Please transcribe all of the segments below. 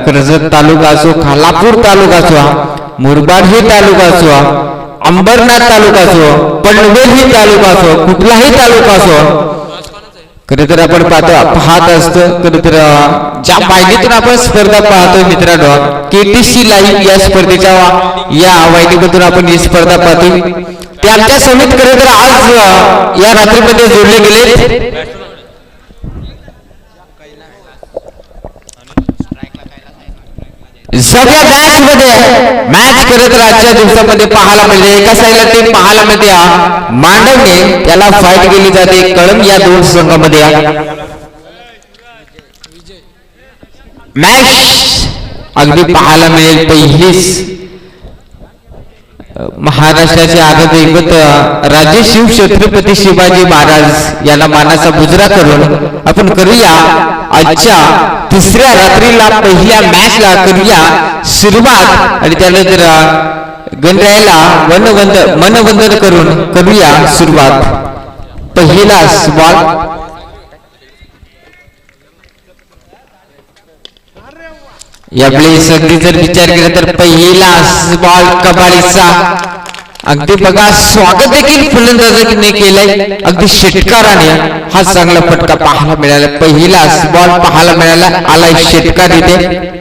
कर्जत तालुका असो, खालापूर तालुका असो, मुरबाड हे तालुका असो, अंबरनाथ तालुका असो, पनवेल ही तालुका असो, कुठलाही तालुका असो, खरं तर आपण पाहत असतो. खरं तर ज्या वाहिनीतून आपण स्पर्धा पाहतोय मित्रांनो, KTC लाईव्ह या स्पर्धेच्या या वाहिनीमधून आपण ही स्पर्धा पाहतोय. त्यांच्या समित खरं तर आज या रात्रीमध्ये जोडले गेले. सगळ्या मॅच करत आजच्या दिवसामध्ये पाहायला मिळते. एका साईडला टीम पाहायला मिळते मांडवणे, त्याला फाईट केली जाते कळंब या दोन संघामध्ये. मॅच अगदी पाहायला मिळेल. पहिलीच महाराष्ट्राचे आगत राजे शिव छत्रपती शिवाजी महाराज यांना मानाचा मुजरा करून आपण करूया आजच्या तिसऱ्या रात्रीला पहिल्या मॅचला करूया सुरुवात. आणि त्यानंतर गणरायाला मनवंदन करून करूया सुरुवात. पहिला बॉल यावेळी सगळी जर विचार केला तर पहिला बॉल कबाडीचा. अगदी बघा स्वागत देखील फलंदाजाने केलंय अगदी षटकाराने. हा चांगला फटका पाहायला मिळाला. पहिला बॉल पाहायला मिळाला, आलाय षटकार इथे.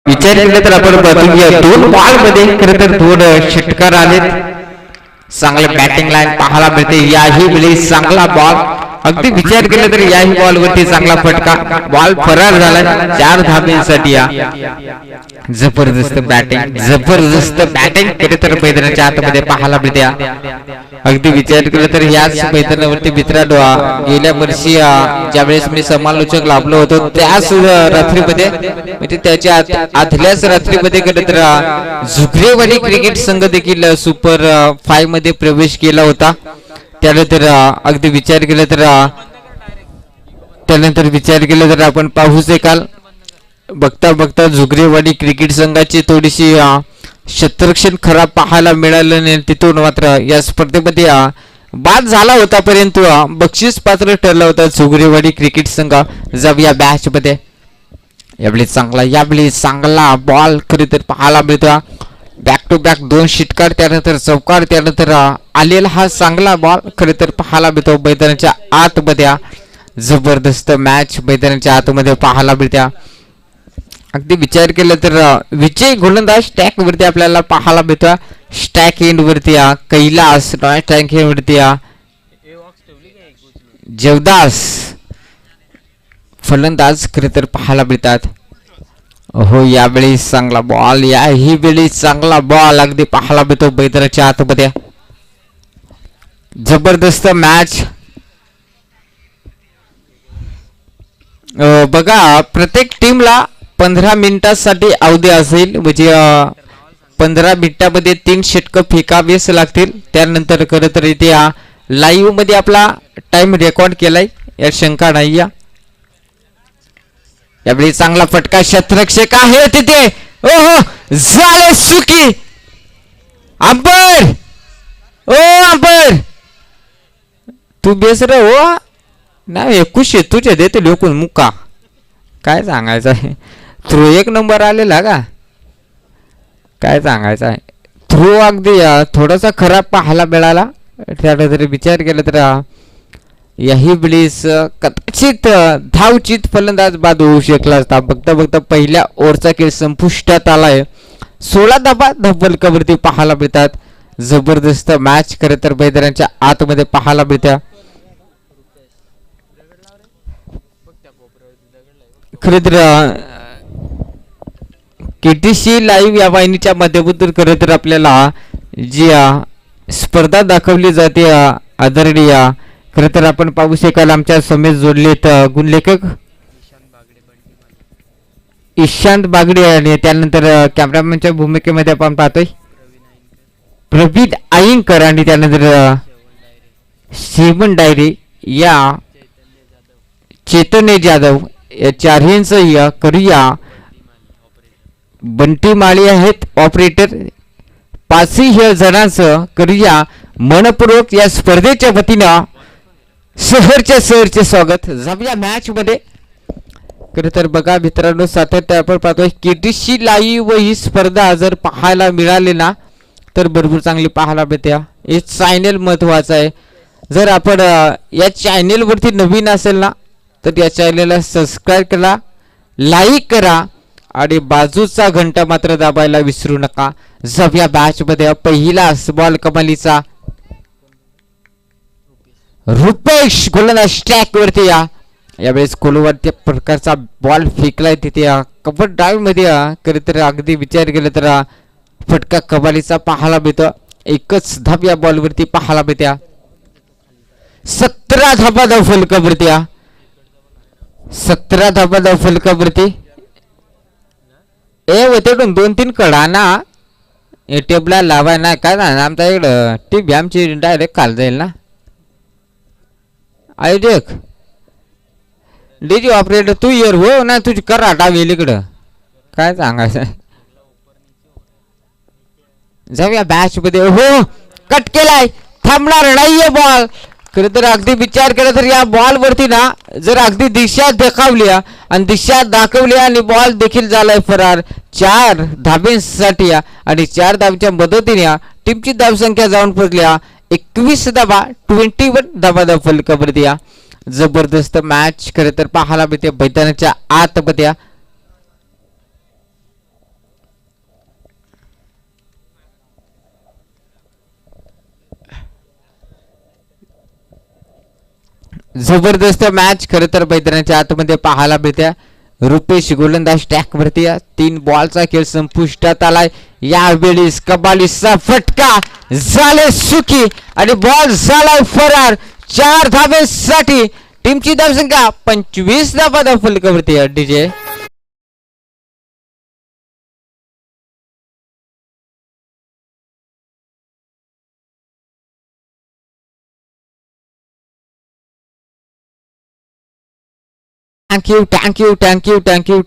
विचार केला तर आपण बघूया दोन बॉल मध्ये खरं तर दोन षटकार आलेत. चांगले बॅटिंग लाईन पाहायला मिळते. याही वेळी चांगला बॉल. अगदी विचार केला तर याही बॉल वरती चांगला फटका. बॉल फरार झाला 4 धाब्यांसाठी. जबरदस्त बॅटिंग खरं तर मैदानाच्या आतमध्ये पाहायला मिळते. अगदी विचार केला तर याच मैदानावरती मित्रांनो गेल्या वर्षी ज्यावेळेस मी समालोचक लाभलो होतो त्याच रात्रीमध्ये म्हणजे त्याच्या आदल्याच रात्रीमध्ये खरं तर झुगरेवाडी क्रिकेट संघ देखील सुपर 5 मध्ये प्रवेश केला होता. त्यानंतर अगदी विचार केला तर आपण पाहू शकाल बघता झुगरेवाडी क्रिकेट संघाची थोडीशी क्षेत्ररक्षण खराब पाहायला मिळालं नाही. तिथून मात्र या स्पर्धेमध्ये बाद झाला होता, परंतु बक्षीस पात्र ठरला होता झुगरेवाडी क्रिकेट संघ. जाऊया मॅच मध्ये. यावेळी चांगला बॉल खरी तर पाहायला मिळतो. बॅक टू बॅक 2 षटकार, त्यानंतर चौकार, त्यानंतर आलेला हा चांगला बॉल खरी तर पाहायला मिळतो मैदानाच्या आतमध्ये. जबरदस्त मॅच मैदानाच्या आतमध्ये पाहायला मिळत्या. अगदी विचार केला तर विजय गोलंदाज स्टॅक वरती आपल्याला पाहायला मिळतो. स्टॅक एंड वरती कैलास, स्टॅक एंड वरती जेवदास फलंदाज खरे तर पाहायला मिळतात. हो यावेळी चांगला बॉल. याही वेळी चांगला बॉल अगदी पाहायला मिळतो मैदानाच्या आतमध्ये. जबरदस्त मॅच. बघा प्रत्येक टीमला 15 मिनिटांसाठी अवधी असेल. म्हणजे 15 मिनिटांमध्ये 3 षटकं फेकावेच लागतील. त्यानंतर खरं तर इथे लाईव्ह मध्ये आपला टाइम रेकॉर्ड केलाय, यात शंका नाही. यावेळी चांगला फटका. क्षेत्ररक्षक आहे तिथे. ओहो झाले सुकी. अंबर अंबर तू बेसर हो नाही 21 तुझे देते लोकून मुक्का. काय सांगायचं आहे. थ्रो एक नंबर आलेला का, काय सांगायचं आहे. थ्रो अगदी थोडासा खराब पाहायला मिळाला. त्याला जरी विचार केला तर याही वेळेस कदाचित धावचित फलंदाज बाद होऊ शकला असता. बघता बघता पहिल्या ओव्हरचा खेळ संपुष्टात आलाय. 16 धाबा फलकावरती पाहायला मिळतात. जबरदस्त मॅच खरं तर मैदानाच्या आतमध्ये पाहायला मिळत्या. खरं तर केटीसी लाईव्ह या वाहिनीच्या माध्यमातून खरं तर आपल्याला जी स्पर्धा दाखवली जाते आदरणीय, खरं तर आपण पाहू शकाल आमच्या समेत जोडलेत गुणलेखक ईशांत बागडे आणि त्यानंतर कॅमेरामॅनच्या भूमिकेमध्ये आपण पाहतोय प्रवीण आयंकर आणि त्यानंतर शेवण डायरे या चैतन्य जाधव या चारहींचं करूया. बंटी माळी आहेत ऑपरेटर. 5ही जणांचं करूया मनपूर्वक या स्पर्धेच्या वतीनं सहरचे स्वागत. जाऊया मॅच मध्ये. खरं तर बघा मित्रांनो, सातत्य आपण पाहतोय केटीसी लाईव्ह ही स्पर्धा जर पाहायला मिळाली ना तर भरपूर चांगली पाहायला मिळते. हे चॅनल महत्वाचं आहे. जर आपण या चॅनलवरती नवीन असेल ना तर या चॅनलला सबस्क्राईब करा, लाईक करा आणि बाजूचा घंटा मात्र दाबायला विसरू नका. जाऊया मॅच मध्ये. पहिला बॉल कमालीचा रुपेश गोलंदाज स्ट्रॅक वरती यावेळेस कोलवर त्या प्रकारचा बॉल फेकलाय तिथे कबर डाव मध्ये. खरं तर अगदी विचार केला तर फटका कमालीचा पाहायला मिळतो. एकच धाब या बॉल वरती पाहायला मिळत्या. 17 धाबा धाव फलकावरती 17 धाबा धाव फलकावरती. ए होते 2-3 कडा ना टेबला लावाय ना काय ना आमच्या इकडं टीव्ही आमची डायरेक्ट खाल जाईल ना. आयोजक डीजी ऑपरेटर तू येर हो ना, तुझी करा डावेल इकडं काय सांगायचं. जाऊया मॅच मध्ये. हो कट केलाय, थांबणार नाहीये बॉल. खरं तर अगदी विचार केला तर या बॉल वरती ना जर अगदी दिशा दाखवली आणि दिशा दाखवली आणि बॉल देखील झालाय फरार. 4 धाब्यांसाठी आणि 4 धाब्यांच्या मदतीने टीमची धावसंख्या जाऊन पोहोचल्या 21 धाबा 21 धाबा धाव फलकावरती. जबरदस्त मॅच खरं तर पाहायला मिळते मैदानाच्या आतमध्ये. जबरदस्त मॅच खरं तर मैदानाच्या आतमध्ये पाहायला मिळते. रुपेश गोलंदाज ट्रॅक वरती. 3 बॉलचा खेळ संपुष्टात आलाय. यावेळेस कबालीचा फटका झाले सुखी आणि बॉल झालाय फरार. 4 धाब्यांसाठी टीमची धावसंख्या 25 धाबा धाव फलकावरती. DJ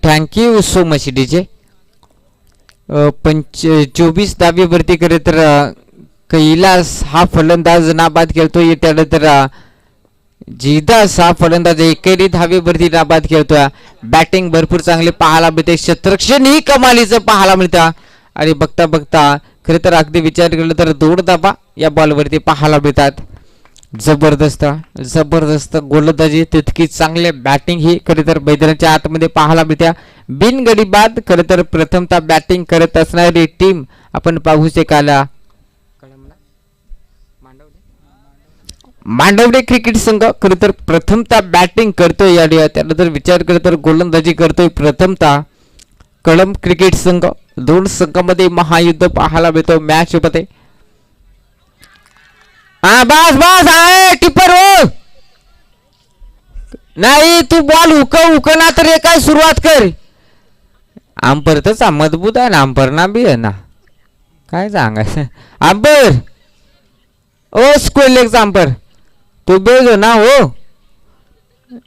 thank you so much DJ. 24 धाब्यावरती खरे तर कैलास हा फलंदाज नाबाद खेळतोय. त्यानंतर जिदास हा फलंदाज एकेरी धावेवरती नाबाद खेळतोय. बॅटिंग भरपूर चांगली पाहायला मिळते. क्षेत्ररक्षण ही कमालीचं पाहायला मिळतं. आणि बघता बघता खरे तर अगदी विचार केला तर 2 धाबा या बॉलवरती पाहायला मिळतात. जबरदस्त जबरदस्त गोलंदाजी तितकी चांगले बॅटिंग ही खरे तर मैदानाच्या आतमध्ये पाहायला मिळते. बिनगडी बाद खरे तर प्रथमतः बॅटिंग करत असणारी टीम आपण पाहू शकाला मांडवडे क्रिकेट संघ खरं तर प्रथमतः बॅटिंग करतोय. या त्यानंतर विचार केला तर गोलंदाजी करतोय प्रथमतः कळंब क्रिकेट संघ. 2 संघामध्ये महायुद्ध पाहायला मिळतो मॅच मध्ये. बस बस आहे टिपर हो नाही, तू बॉल हुकना तर काय सुरुवात कर. आंपर तर मजबूत आहे ना, आंपर ना बी आहे ना, काय सांगायचं. आंपर ओ स्क्वेअर लेगचा आंपर तू बेजो ना हो.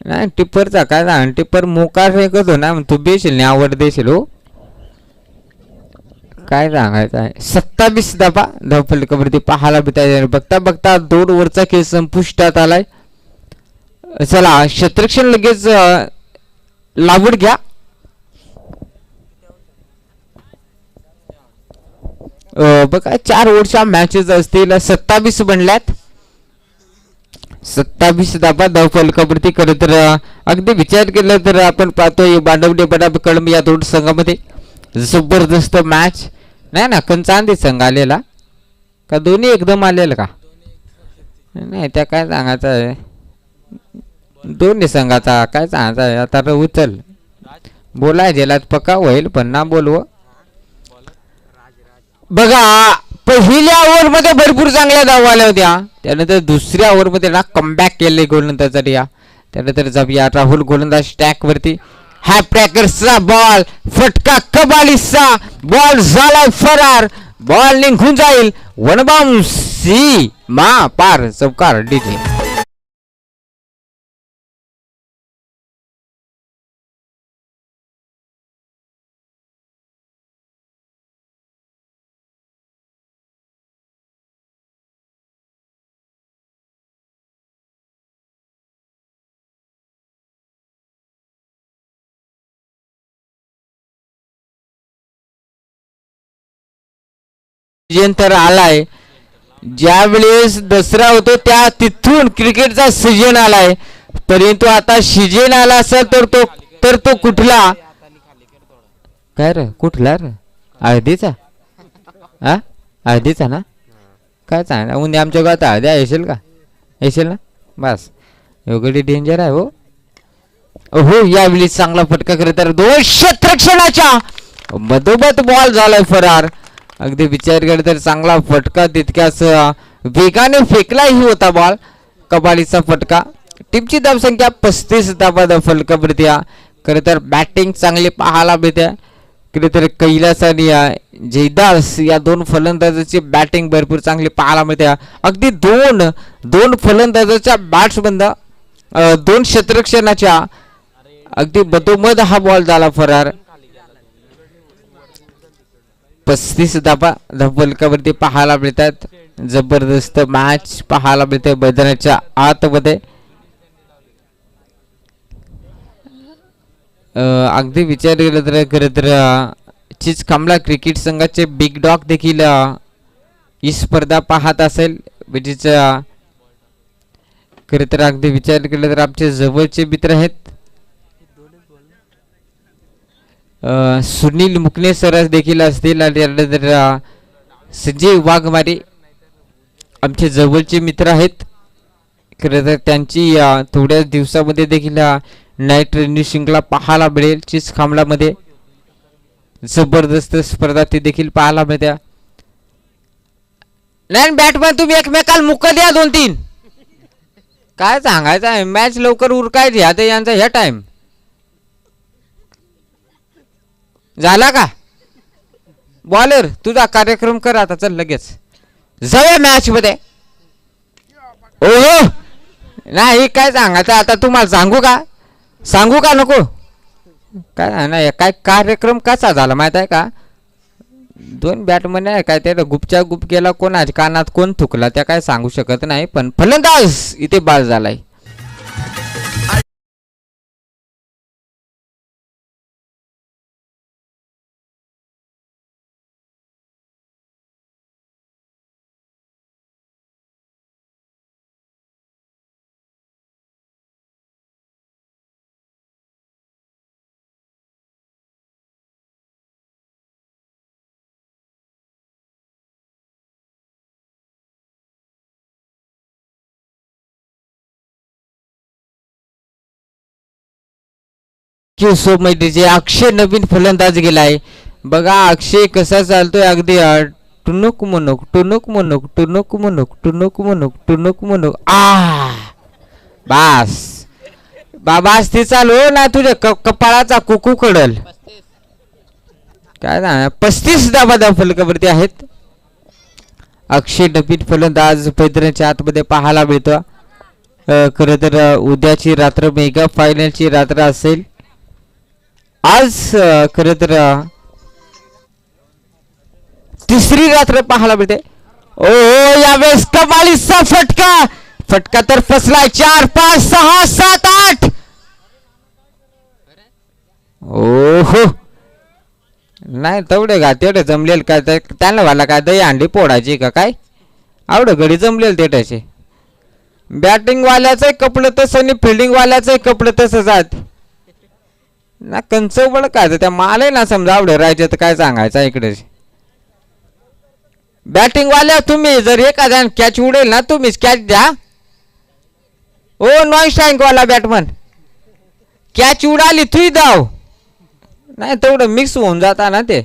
नाही टिप्परचा काय सांग, टिप्पर मोकार फेकत हो ना, तू बेशील नाही आवड देशील हो. काय सांगायचं आहे. 27 धाबा धाव फलकावरती पाहायला मिळतात. बघता बघता 2 ओव्हरचा खेळ संपुष्टात आलाय. चला क्षेत्ररक्षण लगेच लावड घ्या. बघा 4 ओव्हरच्या मॅचेस असतील, 27 बनल्यात, 27 धावा धाव फलकावरती. खरं तर अगदी विचार केला तर आपण पाहतोय बांडवडे बडाब कळंब या दोन संघामध्ये जबरदस्त मॅच. नाही ना, कंचांदी संघ आलेला का दोन्ही एकदम आलेलं का नाही, त्या काय सांगायचं आहे, दोन्ही संघाचा काय सांगायचं आहे आता. उचल बोलाय गेलात पक्का होईल पण ना बोलव. बघा पहिल्या ओव्हरमध्ये भरपूर चांगल्या धावा आल्या होत्या, त्यानंतर दुसऱ्या ओव्हरमध्ये ना कमबॅक केले गोलंदाजांनी. त्यानंतर जाऊया राहुल गोलंदाज स्टॅक वरती. हॅपॅकर्सचा बॉल फटका, कबालीचा बॉल झालाय फरार, बॉल निघून जाईल, वनबाम सी मा पार चौकार डीजे. तर आलाय ज्या वेळेस दसरा होतो त्या तिथून क्रिकेटचा सीजन आलाय, परंतु आता सीजन आला असेल तर तो कुठला काय रे, कुठला रे, हळदीचा हळदीचा ना, काय सांग उद्या आमच्या गावात हळद्या येशील का, येशील ना, बस एवढी डेंजर आहे हो. हो यावेळी चांगला फटका करत तर 2 क्षेत्ररक्षणाच्या मधोमध बॉल झालाय फरार. अगदी विचार केला तर चांगला फटका, तितक्याच वेगाने फेकलाही होता बॉल, कबालीचा फटका. टीमची धावसंख्या 35 धावा फलकावरती. खरं तर बॅटिंग चांगली पाहायला मिळते. खरं तर कैलास आणि जयदास या दोन फलंदाजाची बॅटिंग भरपूर चांगली पाहायला मिळते. अगदी दोन फलंदाजाच्या बॅट्समन 2 क्षेत्ररक्षणाच्या अगदी मधोमध हा बॉल झाला फरार. 35 धावा फलकावरती पाहायला मिळतात. जबरदस्त मॅच पाहायला मिळते मैदानाच्या आतमध्ये. अगदी विचार केला तर खरं तर चिचखांबला क्रिकेट संघाचे बिग डॉग देखील ही स्पर्धा पाहत असेल. म्हणजेच खरं तर अगदी विचार केला तर आमचे जवळचे मित्र आहेत सुनील मुकणे सर देखील असतील आणि त्यानंतर संजय वाघमारे आमचे जवळचे मित्र आहेत. खरं तर त्यांची थोड्या दिवसामध्ये देखील नाईट ट्रेनिंग शृंखला पाहायला मिळेल चिचखांबलामध्ये. जबरदस्त स्पर्धा ती देखील पाहायला मिळत्या. नाही बॅटमॅन तुम्ही एकमेकाला मुक द्या 2-3, काय सांगायचं आहे, मॅच लवकर उरकायची आता यांचा ह्या टाइम झाला का. बॉलर तुझा कार्यक्रम कर आता, चल लगेच जाऊया मॅच मध्ये. ओ नाही काय सांगायचं आता तुम्हाला, सांगू का नको, काय नाही काय कार्यक्रम कसा झाला माहित आहे का. 2 बॅटमन आहे काय, ते गुपच्या गुप केला, कोणाच्या कानात कोण थुकला त्या काय सांगू शकत नाही, पण फलंदाज इथे बाद झालाय. सो जे अक्षय नवीन फलंदाज गेलाय बघा. अक्षय कसा चालतोय अगदी टुनुक मुनुक टुनुक मुनुक टुनुक मुनुक टुनुक मुनुक टुनुक मुनुक. बास बाबास ते चालू ना तुझ्या कपाळाचा कुकू कडल. काय ना 35 धावा फलकावरती आहेत. अक्षय नवीन फलंदाज मैदानाच्या आतमध्ये पाहायला मिळतो. खरं तर उद्याची रात्र मेगा फायनलची रात्र असेल. आज खरं तर तिसरी रात्र पाहायला मिळते. ओ यावेळेस कमालीचा फटका तर फसलाय. 4 5 6 7 8. ओहो नाही तेवढे का तेवढे जमलेल का त्यांना व्हायला काय दही अंडी पोडायची का काय आवडं घडी जमलेल तेवढ्याचे बॅटिंग वाल्याचं कपडं तसं आणि फिल्डिंग वाल्याचं कपडं तसं जात ना कंचवळ काय त्या मालही ना समजा आवडे राहायचे तर काय सांगायचं इकडे बॅटिंग वाल्या तुम्ही जर एखाद्या कॅच उडेल ना तुम्हीच कॅच द्या ओ नॉन स्ट्राईक वाला बॅटमन कॅच उडाली तुही धाव नाही तेवढं मिक्स होऊन जाता ना ते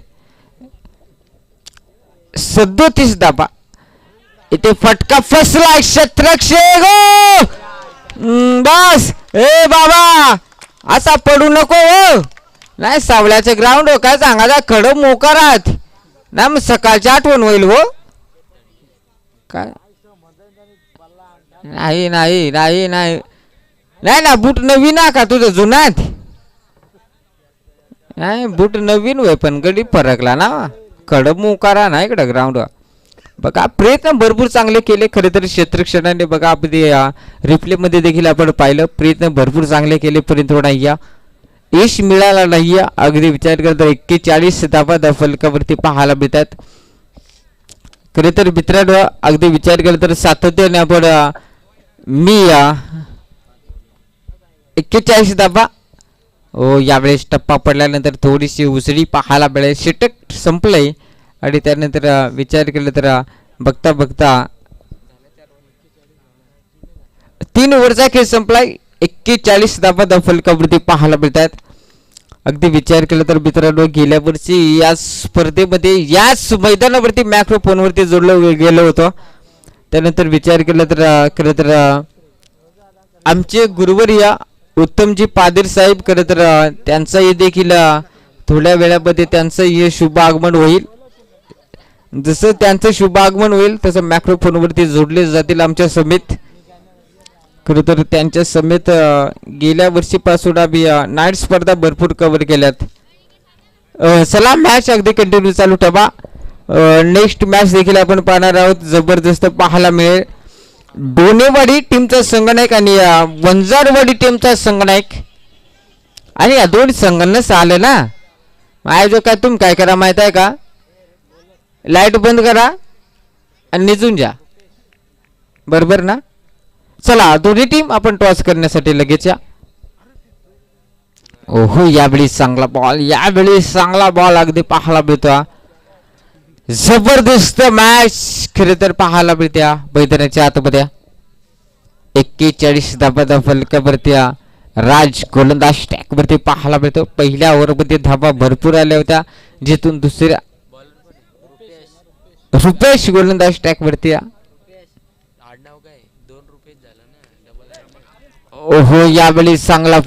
37 धाबा इथे फटका फसला क्षेत्रक्षे गो बस ए बाबा असा पडू नको हो नाही सावळ्याचे ग्राउंड हो काय सांगा खडं मोकारात ना मग सकाळची आठवण होईल हो काय नाही नाही नाही नाही नाही ना बूट नवीन आहे का तुझं जुनात नाही बूट नवीन होय पण गडी फरकला ना खडं मोकारा ना इकडं ग्राउंडवर बघा प्रयत्न भरपूर चांगले केले खरे तर क्षेत्रक्षणाने बघा आपण रिप्ले मध्ये देखील आपण पाहिलं प्रयत्न भरपूर चांगले केले परंतु नाही यश मिळाला नाही अगदी विचार करता 41 धावा फलकावरती पाहायला मिळतात खरे तर मित्रांनो अगदी विचार केला तर सातत्याने आपण मी 41 धावा हो यावेळेस टप्पा पडल्यानंतर थोडीशी उसळी पाहायला मिळेल षटक संपलंय आणि त्यानंतर विचार केला तर बघता बघता 3 ओव्हरचा खेळ संपलाय 41 धावा फलकावरती पाहायला मिळतात अगदी विचार केला तर मित्रांनो गेल्या वर्षी या स्पर्धेमध्ये याच मैदानावरती मॅक्रोफोनवरती जोडलं गेलं होतं त्यानंतर विचार केला तर खरं तर आमचे गुरुवर्य उत्तमजी पादीर साहेब खरं तर त्यांचंही देखील थोड्या वेळामध्ये त्यांचं हे शुभ आगमन होईल जसं त्यांचं शुभ आगमन होईल तसं मॅक्रोफोनवरती जोडले जातील आमच्या समेत खरं तर त्यांच्या समेत गेल्या वर्षीपासून आम्ही नाईट स्पर्धा भरपूर कव्हर केल्यात चला मॅच अगदी कंटिन्यू चालू ठेवा नेक्स्ट मॅच देखील आपण पाहणार आहोत जबरदस्त पाहायला मिळेल डोनेवाडी टीमचा संगनायक आणि वंजारवाडी टीमचा संगनायक आणि या दोन संघांनाच आलं ना आयोजक काय तुम्ही काय करा माहित आहे का लाईट बंद करा आणि निघून जा बरोबर ना चला दोन्ही टीम आपण टॉस करण्यासाठी लगेच या ओहो यावेळी चांगला बॉल अगदी पाहायला मिळतो जबरदस्त मॅच खरे तर पाहायला मिळत्या मैदानाच्या आतमध्ये 41 धाबा फलकावरती राज गोलंदाज स्टॅक वरती पाहायला मिळतो पहिल्या ओव्हर मध्ये धाबा भरपूर आल्या होत्या जिथून दुसऱ्या रुपेश गोलंदाज स्टॅक वरती ओहो यावेळी चांगला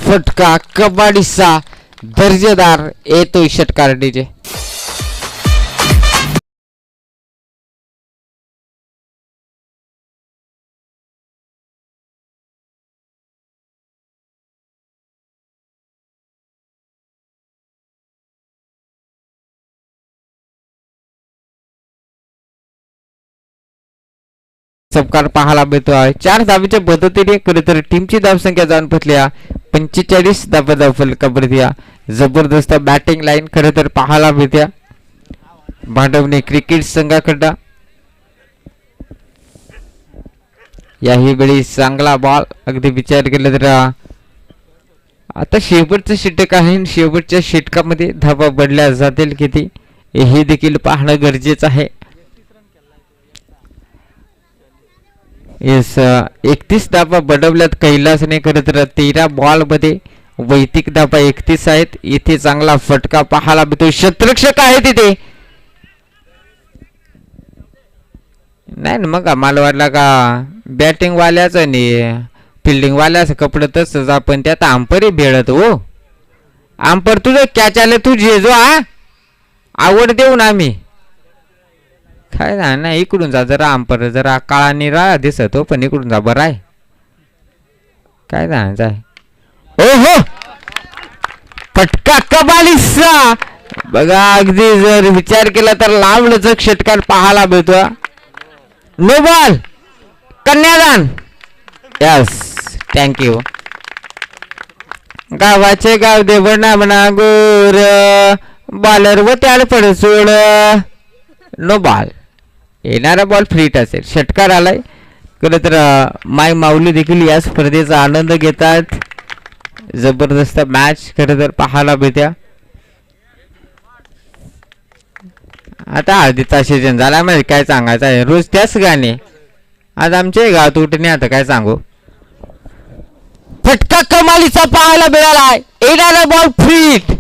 फटका कबड्डीचा दर्जेदार येतोय षटकार डीजे चमकार पाहायला मिळतो आहे 4 धावेच्या मदतीने खरे तर टीमची धावसंख्या जाऊन पोहोचल्या 45 धावा फलकावरती जबरदस्त बॅटिंग लाईन खरे तर पाहायला मिळत्या भांडवणे क्रिकेट संघाकडं याही वेळी चांगला बॉल अगदी विचार केला तर आता शेवटचं षटक आहे शेवटच्या षटकामध्ये धावा बदल्या जातील किती हे देखील पाहणं गरजेचं आहे 31 धावा बडवल्यात कैलासने खरं तर 13 बॉल मध्ये वैयक्तिक धावा 31 आहेत इथे चांगला फटका पाहायला मिळतो क्षेत्ररक्षक आहे तिथे नाही ना मग मला वाटलं का बॅटिंग वाल्याच आणि फिल्डिंग वाल्याच कपडे तसंच आपण त्यात आंपरी भेळत हो आंपर तुझं कॅच आले तू झेजो आवड देऊ ना आम्ही काय ना इकडून जा जरा आंपर जरा काळा निरा दिसत हो पण इकडून जा बरं आहे काय जाय ओ हो फटका कबालीचा बघा अगदी जर विचार केला तर लांबलचक षटकार पाहायला मिळतो नो बॉल कन्यादान यस थँक्यू गावाचे गाव देवणा म्हणा गोर बॉलर व त्याला पडसोड नो बॉल. येणारा बॉल फ्री असेल. षटकार आलाय. खरं तर माय माऊली देखील या स्पर्धेचा आनंद घेतात. जबरदस्त मॅच खरं तर पाहायला भेट्या. आता हळदीचा सीजन झाला म्हणजे काय सांगायचं आहे. रोज त्याच गाणे. आज आमच्या गावात उठणे आता काय सांगू. फटका कमालीचा पाहायला मिळाला. येणारा बॉल फ्रीट.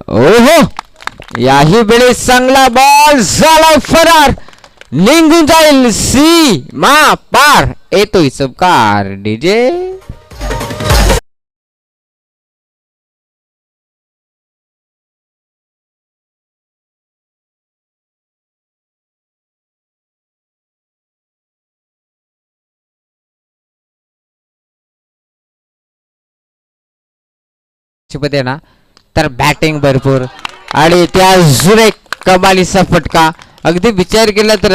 ओहो याही वेळेस चांगला बॉल झाला फरार. निघून जाईल सी मा पार. येतोय सबकार डीजे. ना तर बॅटिंग भरपूर आणि त्या अजून एक कमालीचा फटका. अगदी विचार केला तर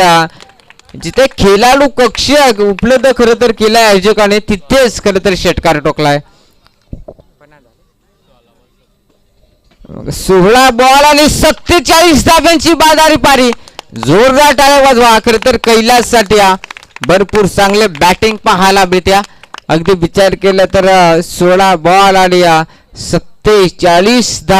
जिथे खेळाडू कक्ष उपलब्ध खरं तर केलाय आयोजकाने तिथेच खरं तर षटकार टोकलाय. 16 बॉल आणि 47 धाब्यांची बादारी पारी. जोरदार टाळ्या वाजवा खरं तर कैलास साठी. भरपूर चांगले बॅटिंग पाहायला मिळत्या. अगदी विचार केला तर 16 बॉल आणि 47 धावा